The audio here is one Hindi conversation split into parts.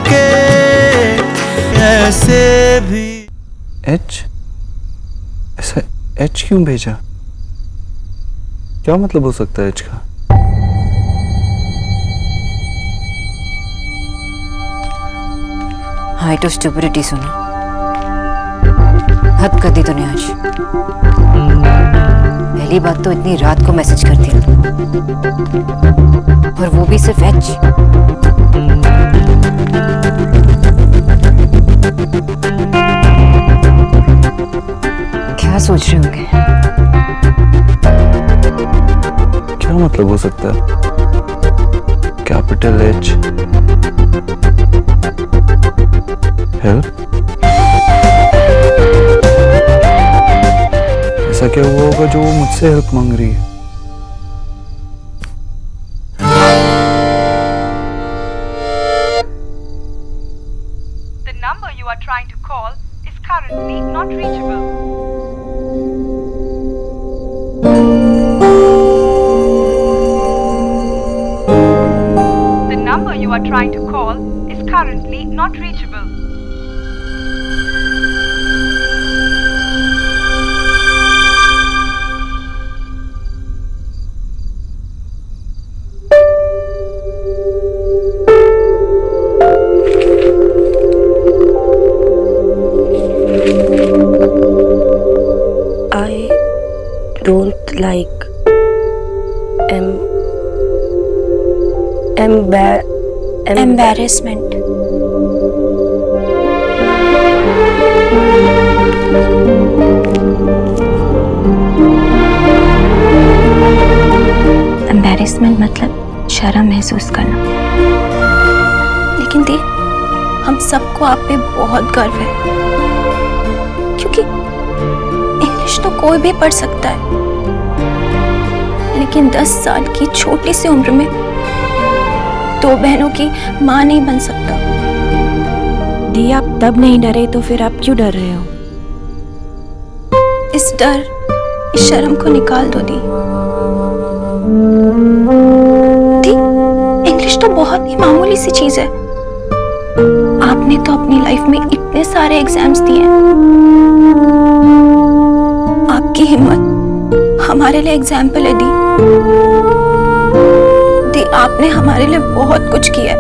के ऐसे भी। एच? ऐसा एच क्यों भेजा? क्या मतलब हो सकता है एच का? हाइट ऑफ स्टुपिडिटी सुना, हद कर दी तूने आज। पहली बात तो इतनी रात को मैसेज कर दिया, और वो भी सिर्फ एच। क्या सोच रहे होंगे? क्या मतलब हो सकता है? Capital H, help? ऐसा क्या हुआ होगा जो वो मुझसे हेल्प मांग रही है? The number you are trying to call is currently not reachable. The number you are trying to call is currently not reachable. I don't like embarrassment. Embarrassment मतलब शर्म महसूस करना। लेकिन देख, हम सबको आप पे बहुत गर्व है, क्योंकि इंग्लिश तो कोई भी पढ़ सकता है, लेकिन 10 साल की छोटी सी उम्र में 2 बहनों की माँ नहीं बन सकता। दी, आप तब नहीं डरे तो फिर आप क्यों डर रहे हो? इस डर, इस शर्म को निकाल दो दी। इंग्लिश तो बहुत ही मामूली सी चीज है। आपने तो अपनी लाइफ में इतने सारे एग्जाम्स दिए हैं। आपकी हिम्मत हमारे लिए एग्जाम्पल है दी। आपने हमारे लिए बहुत कुछ किया है,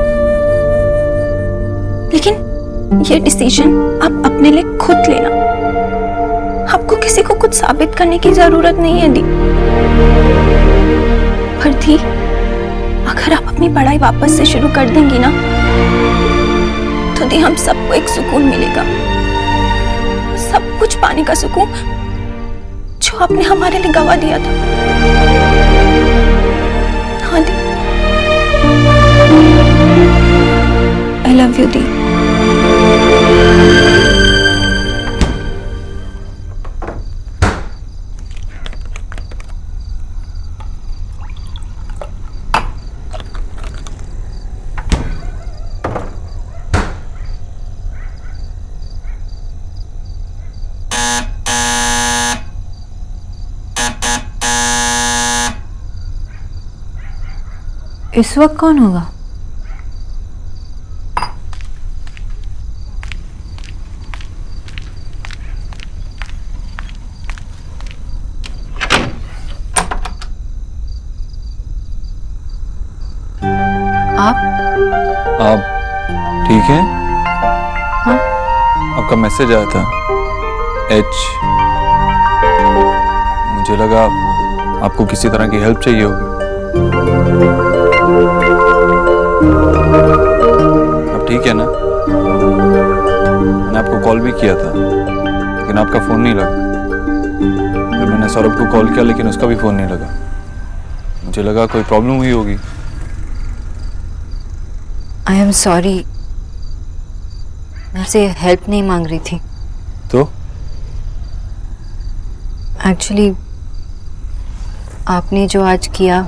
लेकिन ये डिसीजन आप अपने लिए खुद लेना। आपको किसी को कुछ साबित करने की जरूरत नहीं है दी। पर दी, अगर आप अपनी पढ़ाई वापस से शुरू कर देंगी ना, तो दी हम सबको एक सुकून मिलेगा, सब कुछ पाने का सुकून जो आपने हमारे लिए गवा दिया था। हाँ दी, I love you दी। इस वक्त कौन होगा? आप ठीक हैं? हाँ? आपका मैसेज आया था एच। मुझे लगा आपको किसी तरह की हेल्प चाहिए होगी। आप ठीक है ना? मैंने आपको कॉल भी किया था, लेकिन आपका फोन नहीं लगा। फिर मैंने सौरभ को कॉल किया, लेकिन उसका भी फोन नहीं लगा। मुझे लगा कोई प्रॉब्लम हुई होगी। आई एम सॉरी, मैं आपसे हेल्प नहीं मांग रही थी। तो एक्चुअली आपने जो आज किया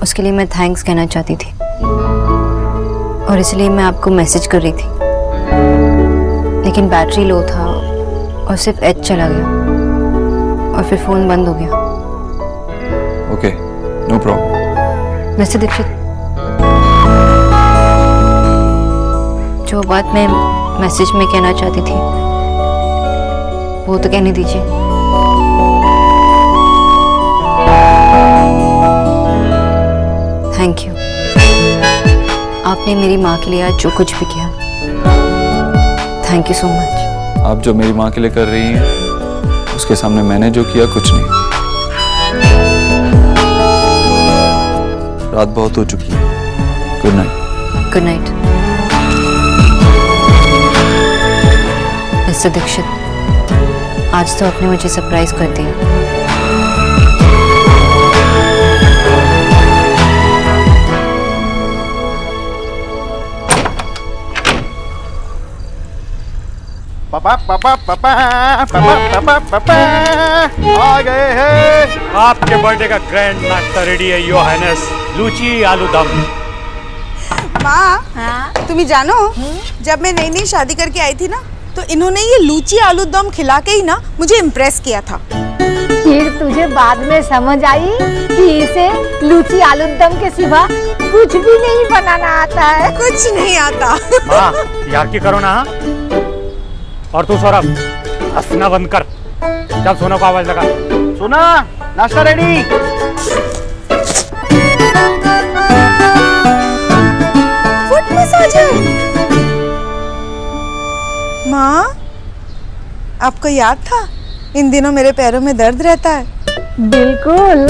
उसके लिए मैं थैंक्स कहना चाहती थी, और इसलिए मैं आपको मैसेज कर रही थी, लेकिन बैटरी लो था और सिर्फ एच चला गया और फिर फ़ोन बंद हो गया। Okay, no problem. वैसे दीक्षित, जो बात मैं मैसेज में कहना चाहती थी वो तो कहने दीजिए। थैंक यू, आपने मेरी माँ के लिए आज जो कुछ भी किया, थैंक यू सो मच। आप जो मेरी माँ के लिए कर रही हैं उसके सामने मैंने जो किया कुछ नहीं। रात बहुत हो चुकी है। Good night. Good night. Mister Dikshit, आज तो आपने मुझे सरप्राइज कर दिया। पापा पापा पापा पापा पापा पापा आ गए हैं। आपके बर्थडे का ग्रैंड नाश्ता रेडी है योर हाइनेस। लूची आलू दम। माँ, तुम्हें जानो जब मैं नई नई शादी करके आई थी ना तो इन्होंने ये लूची आलू दम खिला के ही ना मुझे इम्प्रेस किया था। फिर तुझे बाद में समझ आई कि इसे लूची आलू दम के सिवा कुछ भी नहीं बनाना आता है। कुछ नहीं आता। माँ यार की करो ना। और तू सौरभ हंसना बंद कर। जब सोना को आवाज लगा। सोना, नाश्ता रेडी। Foot massager. माँ, आपको याद था इन दिनों मेरे पैरों में दर्द रहता है? बिल्कुल।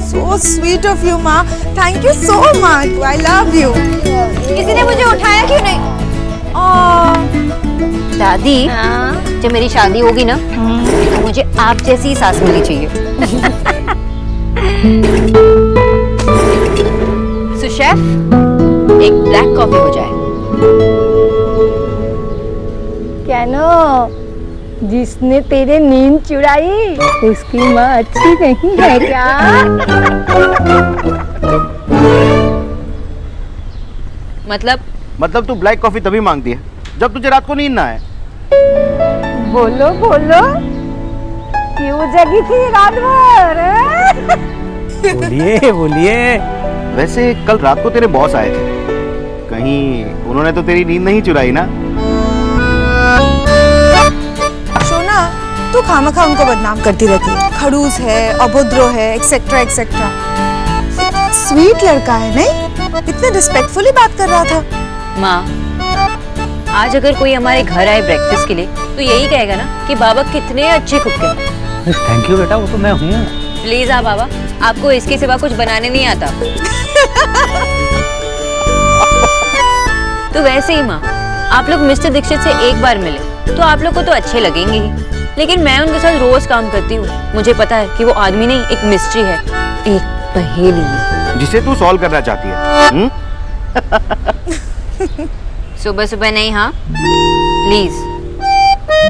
So sweet of you, माँ। Thank you so much. I love you. किसी ने मुझे उठाया क्यों नहीं? दादी, जब मेरी शादी होगी ना तो मुझे आप जैसी ही सास मिलनी चाहिए। सो शेफ, एक ब्लैक कॉफी हो जाए। क्या नो, जिसने तेरे नींद चुराई उसकी माँ अच्छी नहीं है क्या? मतलब तू ब्लैक कॉफी तभी मांगती है जब तुझे रात को नींद ना आए। बोलो बोलो, क्यों जगी थी रात भर? बोलिए बोलिए। वैसे कल रात को तेरे बॉस आए थे, कहीं उन्होंने तो तेरी नींद नहीं चुराई ना? सोना, तू खामखा उनको बदनाम करती रहती है। खड़ूस है, अभद्र है, एक्सेट्रा एक्सेट्रा। स्वीट लड़का है नहीं? इतने रिस्पेक्टफुली बात कर रहा था। माँ, आज अगर कोई हमारे घर आए ब्रेकफास्ट के लिए तो यही कहेगा ना कि बाबा कितने अच्छे कुक हैं। थैंक यू बेटा, वो तो मैं हूँ। प्लीज बाबा, आपको इसके सिवा कुछ बनाने नहीं आता। तो वैसे ही माँ, आप लोग मिस्टर दीक्षित से एक बार मिले तो आप लोग को तो अच्छे लगेंगे ही, लेकिन मैं उनके साथ रोज काम करती हूँ। मुझे पता है कि वो आदमी नहीं, एक मिस्ट्री है, एक पहेली जिसे तू सॉल्व करना चाहती है। सुबह सुबह नहीं। हाँ प्लीज,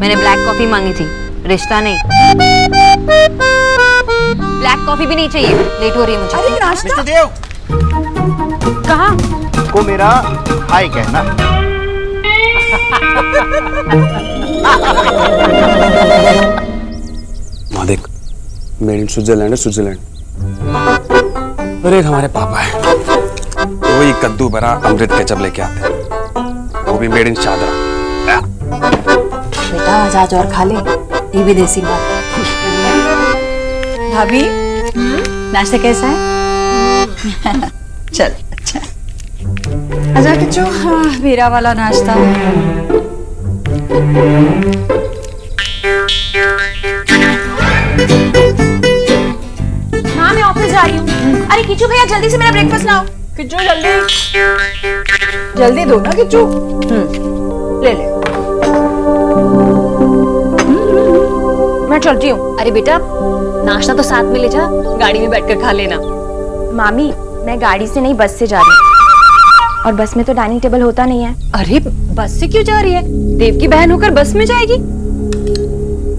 मैंने ब्लैक कॉफी मांगी थी, रिश्ता नहीं। ब्लैक कॉफी भी नहीं चाहिए, लेट हो रही है मुझे। अरे नाश्ता। मिस्टर देव, कहाँ? को मेरा हाय कहना। वहाँ देख, मेड इन स्विट्जरलैंड है, स्विट्जरलैंड। अरे हमारे पापा है, वही कद्दू भरा अमृत केचप लेके आते हैं, वो भी मेड इन चादरा। बेटा आज और खा ले, ये भी देसी बात। भाभी, नाश्ता कैसा है? चल अच्छा। आजा किच्चू, वीरा वाला नाश्ता। हाँ मैं ऑफिस जा रही हूँ। अरे किच्चू भैया जल्दी से मेरा ब्रेकफास्ट लाओ। किच्चू जल्दी दो ना किच्चू। ले ले। मैं चलती हूँ। अरे बेटा, नाश्ता तो साथ में ले जा, गाड़ी में बैठकर खा लेना। मामी, मैं गाड़ी से नहीं बस से जा रही हूँ, और बस में तो डाइनिंग टेबल होता नहीं है। अरे बस से क्यों जा रही है? देव की बहन होकर बस में जाएगी?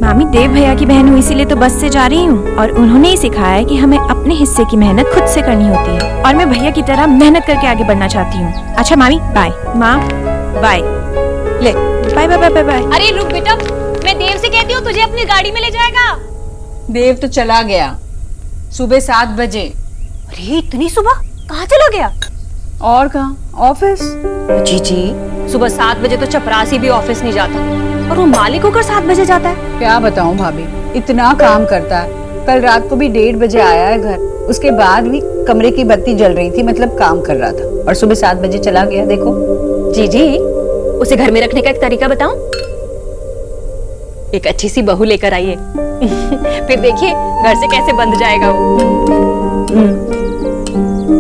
मामी, देव भैया की बहन हूँ इसीलिए तो बस से जा रही हूँ, और उन्होंने ही सिखाया है कि हमें अपने हिस्से की मेहनत खुद से करनी होती है, और मैं भैया की तरह मेहनत करके आगे बढ़ना चाहती हूँ। अच्छा मामी, बाय। माँ बाय। ले बाय बाय बाय बाय। अरे रुक बेटा, मैं देव से कहती हूँ तुझे अपनी गाड़ी में ले जाएगा। देव तो चला गया सुबह 7 बजे। अरे इतनी सुबह कहाँ चला गया? और कहाँ? ऑफिस। जी सुबह 7 बजे तो चपरासी भी ऑफिस नहीं जाता और वो मालिक होकर 7 बजे जाता है। क्या बताऊं भाभी, इतना काम करता है। कल रात को भी 1:30 बजे आया है घर, उसके बाद भी कमरे की बत्ती जल रही थी, मतलब काम कर रहा था, और सुबह 7 बजे चला गया। देखो जी, उसे घर में रखने का एक तरीका बताऊं? एक अच्छी सी बहू लेकर आइए फिर देखिए घर से कैसे बंद जाएगा वो।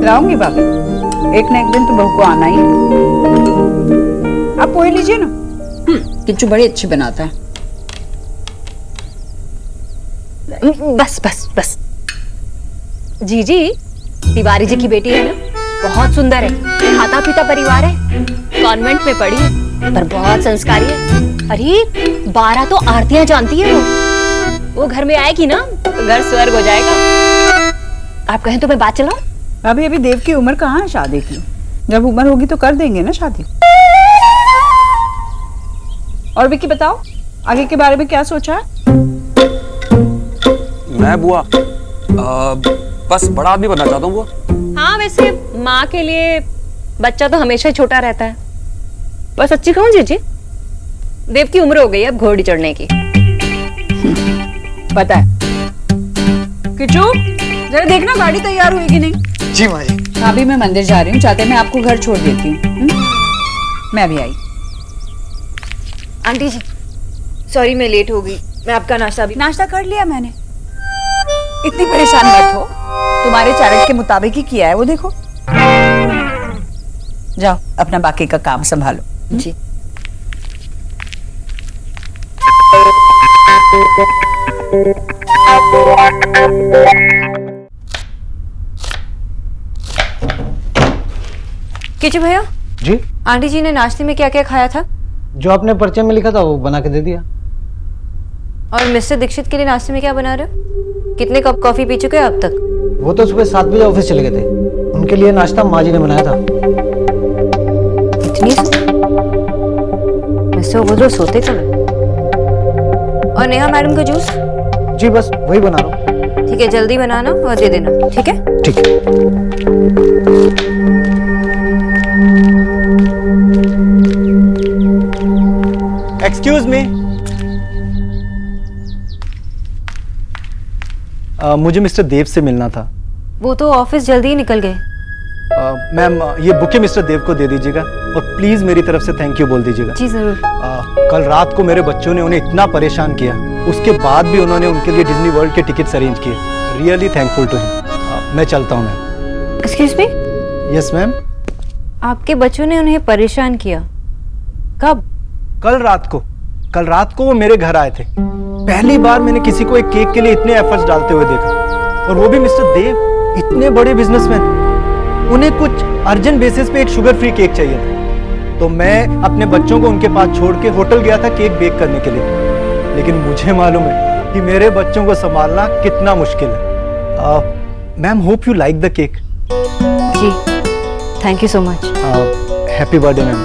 लाऊंगी भाभी, एक ना एक दिन तो बहू को आना ही है। आप पोहे लीजिए ना, किच्चू बड़ी अच्छी बनाता है। बस जी, तिवारी जी की बेटी है ना, बहुत सुंदर है, खाता पीता परिवार है, कॉन्वेंट में पढ़ी है पर बहुत संस्कारी है। अरे 12 तो आरतियां जानती है वो घर में आएगी ना तो घर स्वर्ग हो जाएगा। आप कहें तो मैं बात चलाऊं? अभी देव की उम्र कहाँ है शादी की, जब उम्र होगी तो कर देंगे ना शादी। और विक्की बताओ, आगे के बारे में क्या सोचा है? मैं बुआ बस बड़ा आदमी बनना चाहता हूँ बुआ। हाँ, वैसे माँ के लिए बच्चा तो हमेशा ही छोटा रहता है। पर सच्ची कहूँ जीजी, देव की उम्र हो गई है अब घोड़ी चढ़ने की। पता है। किच्चू जरा देखना गाड़ी तैयार हुई कि नहीं। जी माँ जी। अभी मैं मंदिर जा रही हूँ, चाहते मैं आपको घर छोड़ देती हूँ। मैं भी आई। आंटी जी सॉरी मैं लेट हो गई, मैं आपका नाश्ता कर लिया मैंने। इतनी परेशान मत हो, तुम्हारे चार्ट के मुताबिक ही किया है वो, देखो। जाओ अपना बाकी का काम संभालो। जी। किचू भैया जी, आंटी जी ने नाश्ते में क्या क्या खाया था? जो आपने पर्चे में लिखा था वो बना के दे दिया। और मिस्टर दीक्षित के लिए नाश्ते में क्या बना रहे हो? कितने कप कॉफी पी चुके हो अब तक? वो तो सुबह 7 बजे ऑफिस चले गए थे, उनके लिए नाश्ता माँ जी ने बनाया था। इतनी मिस्टर वो सोते कब है? और नेहा मैडम का जूस? जी बस वही बना रहा हूँ। ठीक है, जल्दी बनाना और दे देना, ठीक है? ठीक है। एक्सक्यूज मी, मुझे मिस्टर देव से मिलना था। वो तो ऑफिस जल्दी ही निकल गए। मैम ये बुके मिस्टर देव को दे दीजिएगा और प्लीज मेरी तरफ से थैंक यू बोल दीजिएगा। जी जरूर। कल रात को मेरे बच्चों ने उन्हें इतना परेशान किया, उसके बाद भी उन्होंने उनके लिए डिज्नी वर्ल्ड के टिकट्स अरेंज किए। Really thankful to him. मैं चलता हूँ ma'am. Excuse me. Yes ma'am. आपके बच्चों ने उन्हें परेशान किया कब? कल रात को वो मेरे घर आए थे। पहली बार मैंने किसी को एक केक के लिए इतने एफर्ट्स डालते हुए देखा, और वो भी मिस्टर देव, इतने बड़े बिजनेसमैन। उन्हें कुछ अर्जेंट बेसिस पे एक शुगर फ्री केक चाहिए था, तो मैं अपने बच्चों को उनके पास छोड़ के होटल गया था केक बेक करने के लिए। लेकिन मुझे मालूम है कि मेरे बच्चों को संभालना कितना मुश्किल है। Ma'am hope you like the cake. जी thank you so much. Happy birthday ma'am.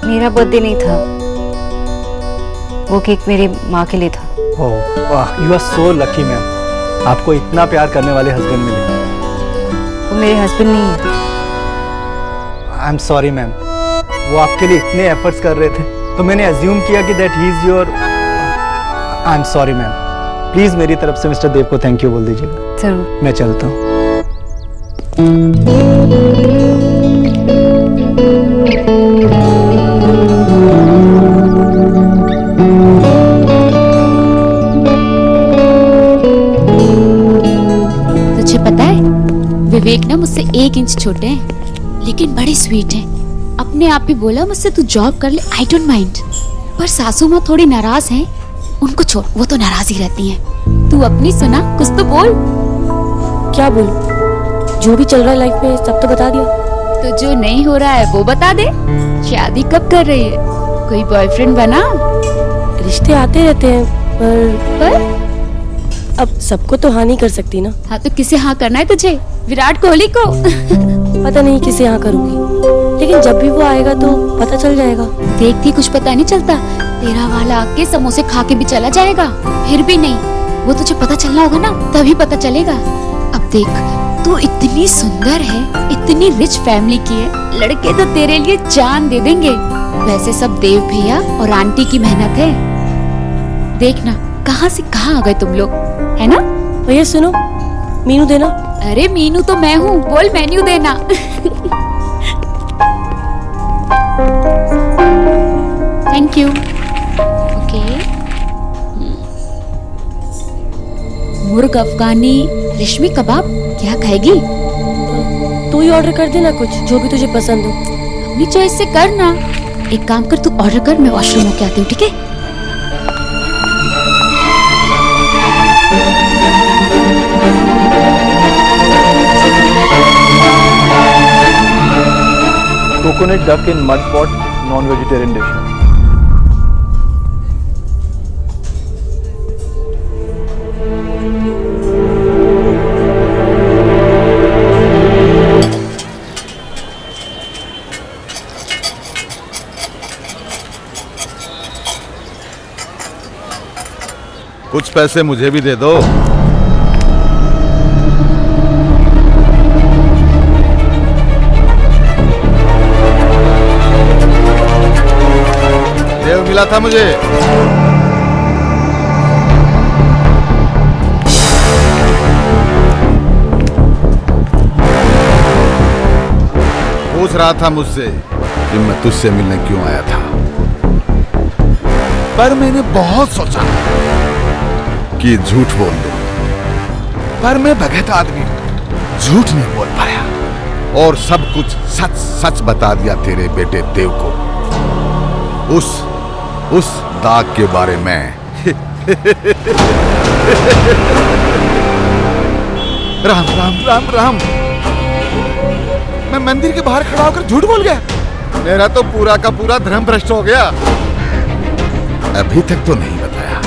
मेरा बर्थडे नहीं था, वो केक मेरी माँ के लिए था। ओह वाह, you are so lucky ma'am, आपको इतना प्यार करने वाले हस्बैंड मिले। वो मेरे हस्बैंड नहीं है। आई एम सॉरी मैम, वो आपके लिए इतने एफर्ट्स कर रहे थे तो मैंने अज्यूम किया कि that he is your. I am sorry ma'am, please मेरी तरफ से मिस्टर देव को थैंक यू बोल दीजिएगा। जरूर। मैं चलता हूँ। तुझे पता है विवेक ना मुझसे 1 इंच छोटे हैं लेकिन बड़े स्वीट हैं। अपने आप ही बोला मुझसे तू जॉब कर ले, आई डोंट माइंड। पर सासू माँ थोड़ी नाराज हैं, उनको छोड़, वो तो नाराज ही रहती हैं। तू अपनी सुना, कुछ तो बोल। क्या बोल? जो भी चल रहा है लाइफ में सब तो बता दिया। तो जो नहीं हो रहा है वो बता दे। शादी कब कर रही है? कोई बॉयफ्रेंड बना? रिश्ते आते रहते हैं पर अब सबको तो हाँ नहीं कर सकती ना। हाँ तो किसे हाँ करना है तुझे? विराट कोहली को? पता नहीं किसे हाँ करूंगी, लेकिन जब भी वो आएगा तो पता चल जाएगा। देखती कुछ पता नहीं चलता, तेरा वाला आके समोसे खा के भी चला जाएगा। फिर भी नहीं, वो तुझे पता चलना होगा ना, तभी पता चलेगा। अब देख तू इतनी सुंदर है, इतनी रिच फैमिली की है, लड़के तो तेरे लिए जान दे देंगे। वैसे सब देव भैया और आंटी की मेहनत है। देखना कहाँ से कहाँ आ गए तुम लोग, है ना? भैया सुनो, मीनू देना। अरे मीनू तो मैं हूँ, बोल मेन्यू देना। Thank you. ओके, मुर्ग अफगानी रेशमी कबाब क्या खाएगी? तू ही ऑर्डर कर देना कुछ जो भी तुझे पसंद हो। अपनी चॉइस से करना। एक काम कर, तू ऑर्डर कर, मैं वॉशरूम होके आती हूँ, ठीक है? Coconut duck in mud pot, non vegetarian dish. कुछ पैसे मुझे भी दे दो। देव मिला था मुझे। पूछ रहा था मुझसे कि मैं तुझसे मिलने क्यों आया था, पर मैंने बहुत सोचा कि झूठ बोल दूं, पर मैं भगत आदमी हूं, झूठ नहीं बोल पाया और सब कुछ सच सच बता दिया तेरे बेटे देव को, उस दाग के बारे में। राम राम राम राम। मैं मंदिर के बाहर खड़ा होकर झूठ बोल गया। मेरा तो पूरा का पूरा धर्म भ्रष्ट हो गया। अभी तक तो नहीं बताया,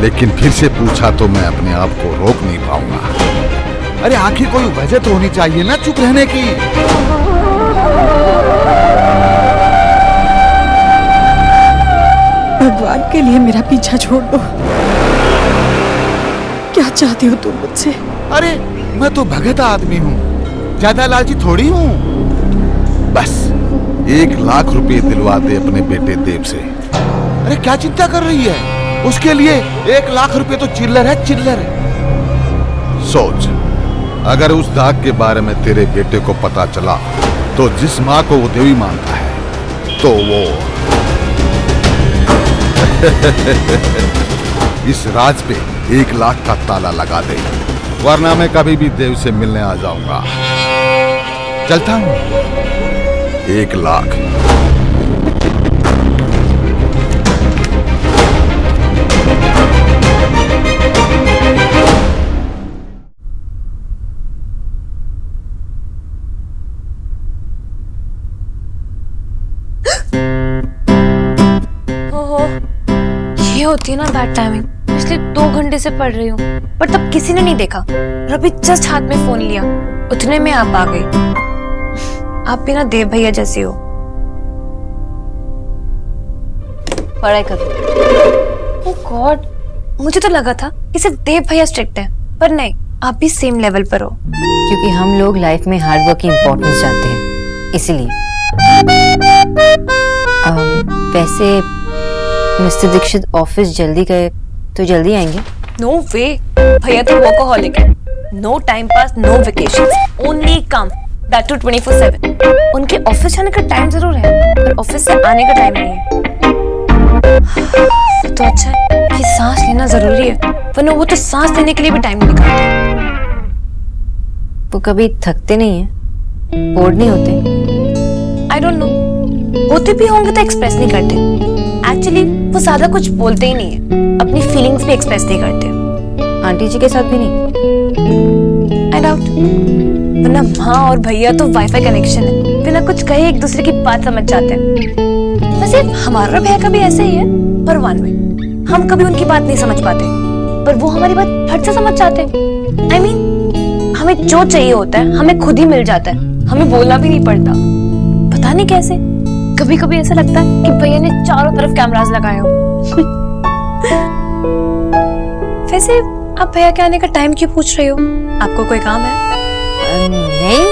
लेकिन फिर से पूछा तो मैं अपने आप को रोक नहीं पाऊंगा। अरे आखिर कोई वजह तो होनी चाहिए ना चुप रहने की। भगवान के लिए मेरा पीछा छोड़ दो। क्या चाहते हो तुम मुझसे? अरे मैं तो भगत आदमी हूँ, ज्यादा लालची थोड़ी हूँ। बस 1 लाख रुपए दिलवा दे अपने बेटे देव से। अरे क्या चिंता कर रही है? उसके लिए 1 लाख रुपए तो चिल्लर है, चिल्लर। सोच, अगर उस दाग के बारे में तेरे बेटे को पता चला तो जिस माँ को वो देवी मानता है तो वो इस राज पे 1 लाख का ताला लगा दे, वरना मैं कभी भी देव से मिलने आ जाऊंगा। चलता हूं। 1 लाख। ये होती है ना बैड टाइमिंग। पिछले 2 घंटे से पढ़ रही हूँ, पर तब किसी ने नहीं देखा और अभी जस्ट हाथ में फोन लिया, उतने में आप आ गई। आप भी ना देव भैया जैसी हो। पढ़ाई करो। ओह गॉड, मुझे तो लगा था कि सिर्फ देव भैया स्ट्रिक्ट है, पर नहीं, आप भी सेम लेवल पर हो। क्योंकि हम लोग लाइफ में हार्ड वर्क की इम्पोर्टेंस जानते हैं, इसीलिए। वैसे मिस्टर दीक्षित ऑफिस जल्दी गए तो जल्दी आएंगे? नो वे, भैया तो वर्कहॉलिक है। No time pass, no vacations, only काम, दैट टू 24/7। उनके ऑफिस जाने का टाइम जरूर है, पर ऑफिस से आने का टाइम नहीं है। तो अच्छा है कि सांस लेना जरूरी है, वरना वो तो सांस लेने के लिए भी टाइम नहीं निकालते। वो कभी थकते नहीं है? बोर्ड नहीं होते? आई डोंट नो, होते भी होंगे तो एक्सप्रेस नहीं करते। एक्चुअली वो ज्यादा कुछ बोलते ही नहीं है, अपनी फीलिंग्स भी एक्सप्रेस नहीं करते। आंटी जी के साथ भी नहीं? आई डाउट, वरना माँ और भैया तो वाईफाई कनेक्शन है, बिना कुछ कहे एक दूसरे की बात समझ जाते हैं। वैसे हमारा भैया का भी ऐसे ही है, पर वन में हम कभी उनकी बात नहीं समझ पाते, पर वो हमारी बात फट से समझ जाते हैं। आई मीन, हमें जो चाहिए होता है हमें खुद ही मिल जाता है, हमें बोलना भी नहीं पड़ता। पता नहीं कैसे, कभी कभी ऐसा लगता है कि भैया ने चारों तरफ कैमरास लगाए हो। वैसे आप भैया के आने का टाइम क्यों पूछ रही हो? आपको कोई काम है? नहीं।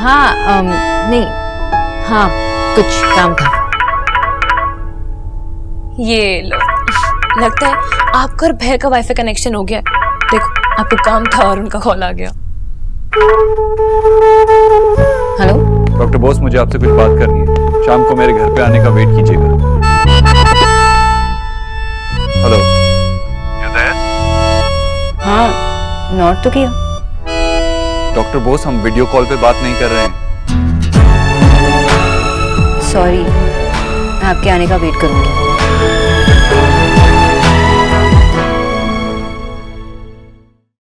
हाँ नहीं, हाँ कुछ काम था। ये लो, लगता है आपका और भैया का वाईफाई कनेक्शन हो गया। देखो, आपको काम था और उनका कॉल आ गया। हेलो डॉक्टर बोस, मुझे आपसे कुछ बात करनी है। शाम को मेरे घर पे आने का वेट कीजिएगा। Hello, you there? हाँ, नोट तो किया। डॉक्टर बोस, हम वीडियो कॉल पे बात नहीं कर रहे हैं। सॉरी, मैं आपके आने का वेट करूंगी।